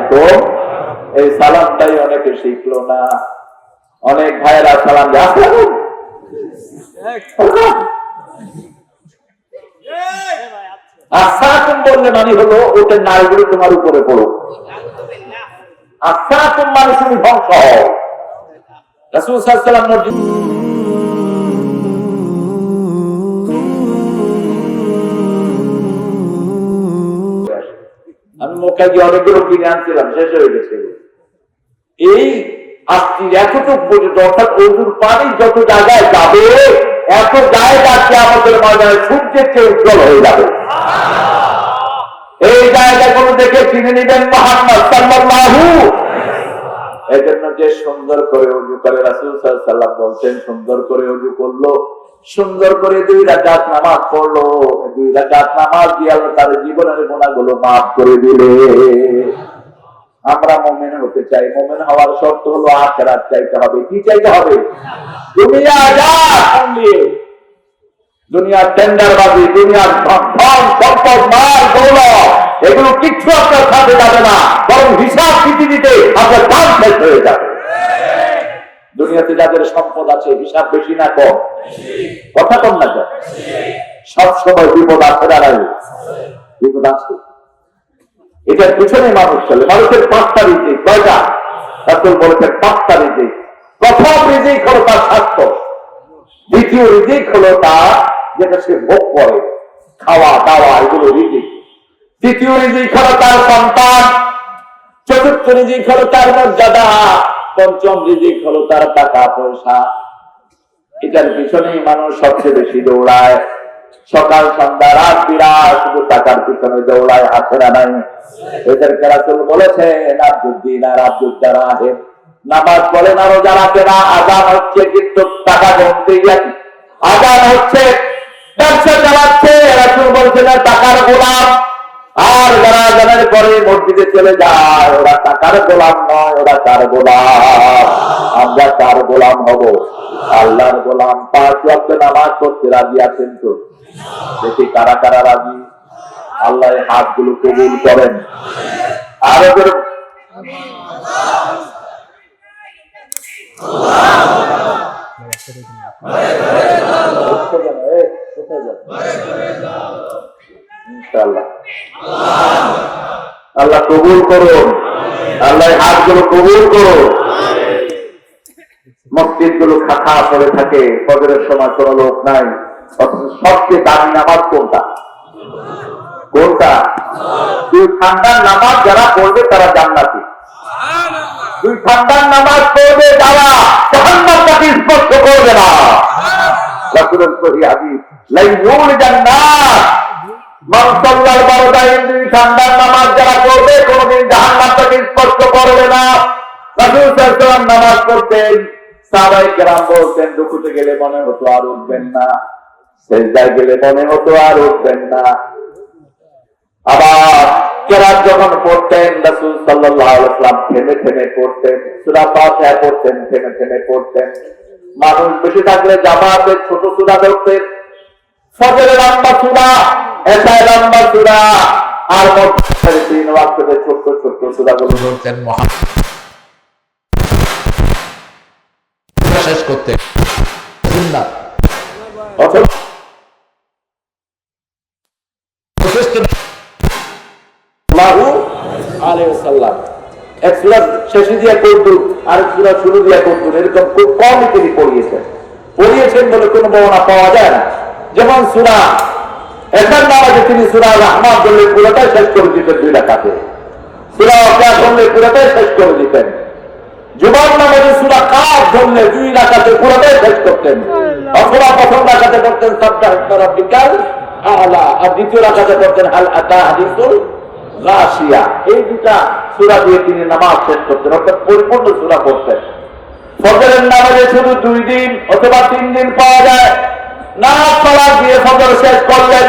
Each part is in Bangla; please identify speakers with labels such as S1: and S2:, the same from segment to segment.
S1: আলাইকুম। এই সালামটাই অনেকে শিখলো না। অনেক ভাইয়েরা সালাম আসসালাম আসসালাম বললে মানে হলো ওটার নারীগুলো তোমার উপরে পড়ো। আসসালাম মানে তুমি ধ্বংস হও। রাসূল সাল্লাল্লাহু আলাইহি ওয়াসাল্লাম আমি মক্কা গিয়ে অনেকগুলো কিনে আনছিলাম, শেষ হয়ে গেছে। এই আজকের এতটুকু পর্যন্ত অর্থাৎ ওজুর পানি যত জায়গায় যাবে এত জায়গা কিয়ামতের ময়দানে সূর্যের চেয়ে উজ্জ্বল হয়ে যাবে। এই জায়গাগুলো দেখে চিনে নেবেন মুহাম্মদ সাল্লাল্লাহু। এই জন্য যে সুন্দর করে ওযু করে রাসূল সাল্লাল্লাহু আলাইহি ওয়াসাল্লাম বলছেন, সুন্দর করে ওযু করলো, সুন্দর করে 2 রাকাত নামাজ পড়লো, 2 রাকাত নামাজ দিয়ে আল্লাহ তার জীবনের গুনাহগুলো মাফ করে দিলে। আমরা মুমিন হতে চাই, মুমিন হওয়ার শর্ত হলো আখিরাত চাইতে হবে। কি চাইতে হবে? দুনিয়া যা সঙ্গে দুনিয়ার টেন্ডারবাজি, দুনিয়ার ধন সম্পদ, মাল দৌলত, এগুলো কিচ্ছু আপনার সাথে যাবে না, বরং হিসাব পৃথিবীতে আপনার দাম শেষ হয়ে যাবে। দুনিয়াতে যাদের সম্পদ আছে হিসাব বেশি না কম? কথা কম না কম? সবসময় বিপদ আছে না নাই? বিপদ আছে। এটার পিছনে মানুষ চলে। মানুষের 5টা রিজিক। কয়টা? রাসূল বলেছেন 5টা রিজিক। প্রথম রিজিক হলো তার স্বাস্থ্য, দ্বিতীয় রিজিক হলো তার যেটা সে ভোগ করে, খাওয়া দাওয়া, এগুলো রিজিক। তৃতীয় রিজিক হলো তার সন্তান, চতুর্থ রিজিক হলো তার মর্যাদা, পঞ্চম রিজিক হলো তার টাকা পয়সা। এটার পিছনেই মানুষ সবচেয়ে বেশি দৌড়ায়। সকাল সন্ধ্যা রাত বিরাট শুধু টাকার পিছনে দৌড়ায়, আছে না নাই? এদেরকে রাসূল বলেছেন আব্দুদ্দিন আর আব্দুদ দারাহিম, নামাজ পড়ে না, রোজা রাখে না, আযান হচ্ছে কিন্তু টাকা গুনতেই আছে, আযান হচ্ছে, ব্যবসা চালাচ্ছে, রাসূল বলছেন টাকার গোলাম। আর যারা আযানের পরে মসজিদে চলে যায় ওরা টাকার গোলাম নয়, ওরা কার গোলাম? আমরা কার গোলাম হব? আল্লাহর গোলাম। 5 ওয়াক্ত নামাজ পড়তে রাজি আছেন তো? দেখি কারা কারা রাজি। আল্লাহ হাতগুলো কবুল করেন। আর ওদের আল্লাহ কবুল করুন, আল্লাহ হাতগুলো কবুল করুন। মসজিদ গুলো খাখা পড়ে থাকে, ফজরের সময় কোন লোক নাই, সবচেয়ে দামি নামাজ কোনটা? কোনটা? 2 ঠান্ডার নামাজ যারা পড়বে তারা জান্নাতি। 2 ঠান্ডার নামাজ পড়বে যারা জাহান্নামকে স্পর্শ করবে না। রাসূলের সহিহ হাদিস, লা ইউল জান্নাত মান সাল্লাল বারদাইন। 2 ঠান্ডার নামাজ যারা পড়বে কোনদিন জাহান্নামকে স্পর্শ করবে না। রাসূল সাল্লাল্লাহু আলাইহি ওয়াসাল্লাম নামাজ পড়তেন, সাহাবায়ে কেরাম বলতেন রুকুতে গেলে মনে হতো আর উঠবেন না, সেজদায় গেলে মনে হতো আর উঠবেন না। আবার কেরাত যখন পড়তেন রাসূল সাল্লাল্লাহু আলাইহি ওয়াসাল্লাম থেমে থেমে পড়তেন, সূরা ফাতিহা পড়তেন, থেমে থেমে পড়তেন। মানুষ বেশি থাকলে জামাতে ছোট সূরা পড়তেন, ফজরে লম্বা সূরা, এশায় লম্বা সূরা, আর মধ্যে 3 ওয়াক্তে ছোট ছোট সূরাগুলো পড়তেন। শেষ করতে সুন্নাত অথবা এক সূরা শেষে দিয়ে করতুন, আরেক সূরা শুরু দিয়ে করতুন, এরকম খুব কমই তিনি পড়িয়েছেন বলে কোনো বর্ণনা পাওয়া যায় না। যেমন সূরা এশার নামাজে তিনি সূরা রাহমান বললে পুরোটাই শেষ করে দিতেন 2 রাকাতে, সূরা ওয়াকিয়া বললে পুরোটাই শেষ করে দিতেন, জুমার নামাজে সূরা কাফ বললে 2 রাকাতে পুরোটাই শেষ করতেন, অথবা প্রথম রাকাতে করতেন সাব্বাহ ইসমা রাব্বিকাল আ'লা, আর দ্বিতীয় রাকাতে করতেন হাল আতা হাদিসুল গাশিয়া। এই 2টা সূরা দিয়ে তিনি নামাজ শেষ করতেন, অর্থাৎ পরিপূর্ণ সূরা পড়তেন। ফজরের নামাজে শুধু 2 দিন অথবা 3 দিন পাওয়া যায়, না সালাত দিয়ে ফজর শেষ করলেন।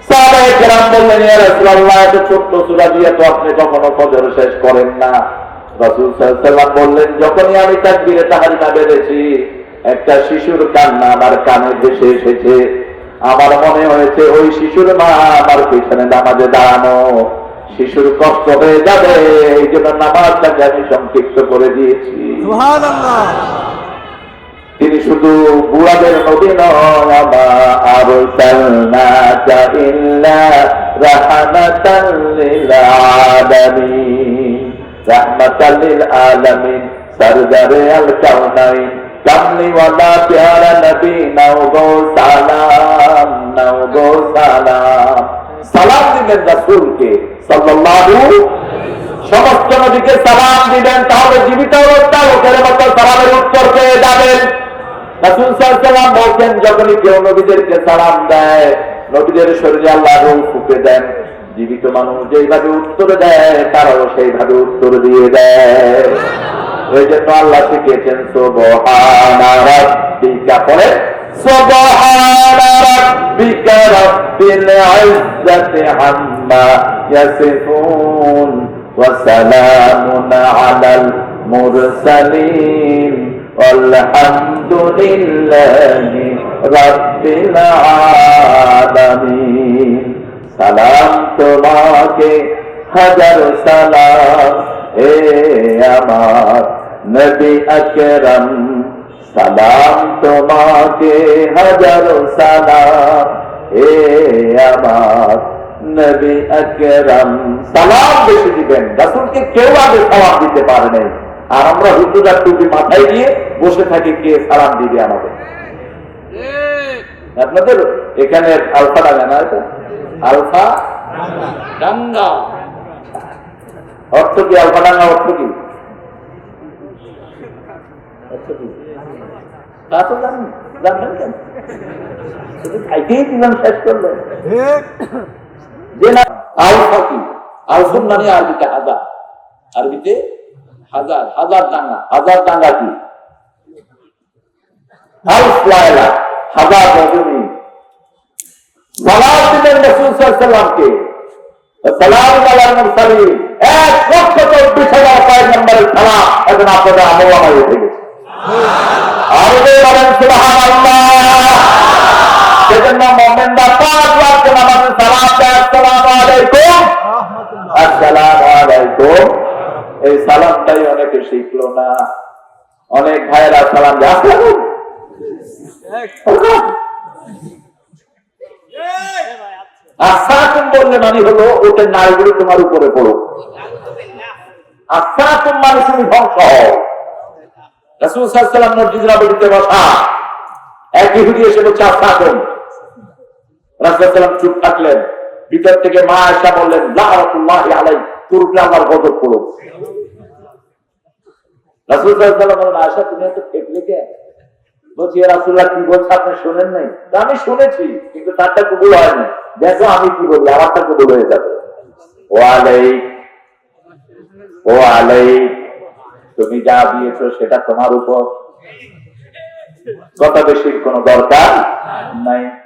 S1: সাহাবায়ে কেরাম বললেন ইয়া রাসূলুল্লাহ, এত ছোট্ট সূরা দিয়ে তো আপনি কখনো ফজর শেষ করেন না। রাসূল সাল্লাল্লাহু আলাইহি ওয়াসাল্লাম বললেন, যখনই আমি তাকবীরে তাহরিমা বেঁধেছি একটা শিশুর কান্না আমার কানে ভেসে এসেছে, আমার মনে হয়েছে ওই শিশুর মা আমার পিছনে নামাজে দাঁড়ানো, শিশুর কষ্ট হয়ে যাবে, এই জন্য নামাজটাকে আমি সংক্ষিপ্ত করে দিয়েছি।
S2: সুবহানাল্লাহ।
S1: তিনি শুধু বুড়াদের নবী নয়, আমা আরসালনাকা ইল্লা রাহমাতাল লিল আলামিন, রাহমাতাল লিল আলামিন, সরদারে আল কাউনাইন, কামলি ওয়ালা প্যারা নবী, নাও গো সালাম, নাও গো সালাম। সালাম দিবেন রাসূলকে সাল্লাল্লাহু, সমস্ত নবীকে সালাম দিবেন, তাহলে জীবিত অবস্থা লোকের মতো সালামের উত্তর পেয়ে যাবেন। রাসূল সাল্লাল্লাহু আলাইহি ওয়াসাল্লাম বলছেন, যখনই কেউ নবীদেরকে সালাম দেয়, নবীদের শরীরে আল্লাহ রূহ ফুঁকে দেন, জীবিত মানুষ যেইভাবে উত্তর দেয় তারাও সেইভাবে উত্তর দিয়ে দেয়। এই জন্য আল্লাহ শিখিয়েছেন সুবহানা রাব্বিকা, পরে সুবহানা রাব্বিকা রাব্বিল ইজ্জাতি আম্মা ইয়াসিফুন ওয়া সালামুন আলাল মুরসালিন আলহামদুলিল্লাহি রাব্বিল আলামিন। সালাম তোমাকে হাজার সালাম হে আমার নবী আকরাম, সালাম তোমাকে হাজার সালাম হে আমার নবী আকরাম। সালাম বেশি দিবেন, রাসূলকে কেউ আগে সালাম দিতে পারে নাই, আর আমরা হুজুরা টুপি মাথায় দিয়ে বসে থাকি, কে সালাম দিবে আমাদের? আপনাদের এখানে আলফা ডাঙ্গা না, এটা আলফা ডাঙ্গা অর্থ কি? আলফা ডাঙ্গা অর্থ কি? তা তো জানবেন কেন? খাইতেই দিলাম, শেষ করলেন যে না। আলফা কি? আলফুন মানে আরবিতে হাজার, আরবিতে হাজার, হাজার ডাঙ্গা। হাজার ডাঙ্গা কি? আলফ লায়লা, হাজার রজনী। সালাম দিলেন রাসূল সাল্লাল্লাহু আলাইহি ওয়াসাল্লামকে, সালাম আলাল মুরসালিন, 1,24,000 পয়গম্বরের সালাম এখন আপনাদের আমল হয়ে গেছে। আরবে বলেন সুবহানাল্লাহ। সেজন্য মুমিনরা 5 ওয়াক্ত নামাজে সালাম দেয়, আসসালামু আলাইকুম, আসসালামু আলাইকুম। এই সালামটাই অনেকে শিখলো না। অনেক ভাইয়েরা সালাম দেয় আসসালামু আসসালাম বললে মানে হলো ওদের নারীগুলো তোমার উপরে পড়ো। আসসালাম মানে তুমি ধ্বংস হও। রাসূল সাল্লাল্লাহু আলাইহি ওয়াসাল্লাম মসজিদের নববীতে বসা, এক ইহুদি এসে বলছে আসসালাম। রাসূল সাল্লাল্লাহু আলাইহি ওয়াসাল্লাম চুপ থাকলেন। ভিতর থেকে মা আয়েশা বললেন, লাআনাতুল্লাহি আলাইহি, তোর উপরে আল্লাহর গজব পড়ুক। রাসূল সাল্লাল্লাহু আলাইহি ওয়াসাল্লাম বললেন, আয়েশা তুমি এত ফেকলে কেন? বলছি রাসূলুল্লাহ কি বলছে আপনি শুনেন নাই? আমি শুনেছি, কিন্তু তারটা কবুল হয়নি। দেখো আমি কি বলি, আমারটা কবুল হয়ে যাবে। ও আলাইক, তুমি যা দিয়েছো সেটা তোমার উপর, কথা বেশির কোনো দরকার নাই।